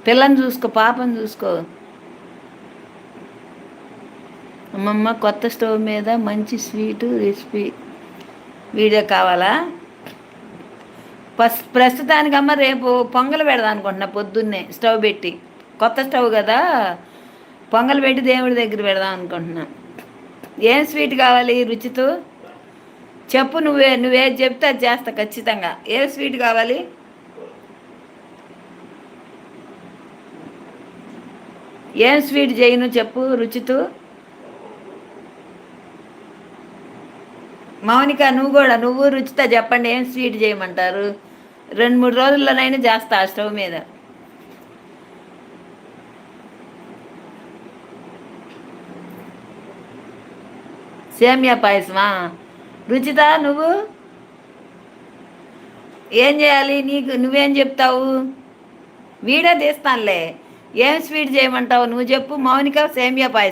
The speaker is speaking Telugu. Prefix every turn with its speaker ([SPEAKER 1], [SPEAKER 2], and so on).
[SPEAKER 1] పిల్లని చూసుకో, పాపని చూసుకో. అమ్మమ్మ కొత్త స్టవ్ మీద మంచి స్వీటు రెసిపీ వీడియో కావాలా? ప్రస్తుతానికమ్మ రేపు పొంగల్ పెడదాం అనుకుంటున్నా, పొద్దున్నే స్టవ్ పెట్టి. కొత్త స్టవ్ కదా, పొంగల్ పెట్టి దేవుడి దగ్గర పెడదాం అనుకుంటున్నా. ఏం స్వీట్ కావాలి రుచితో చెప్పు, నువ్వేది చెప్తే అది చేస్తా ఖచ్చితంగా. ఏ స్వీట్ కావాలి? ఏం స్వీట్ చేయను చెప్పు రుచితో. మౌనిక నువ్వు రుచితో చెప్పండి, ఏం స్వీట్ చేయమంటారు? 2-3 రోజుల్లోనైనా చేస్తా ఆ స్టవ్ మీద. సేమియా పాయసమా? రుచిత నువ్వు ఏం చేయాలి? నువ్వేం చెప్తావు? వీడియో తీస్తానులే. ఏం స్వీట్ చేయమంటావు నువ్వు చెప్పు. మౌనిక సేమియా పాయసం.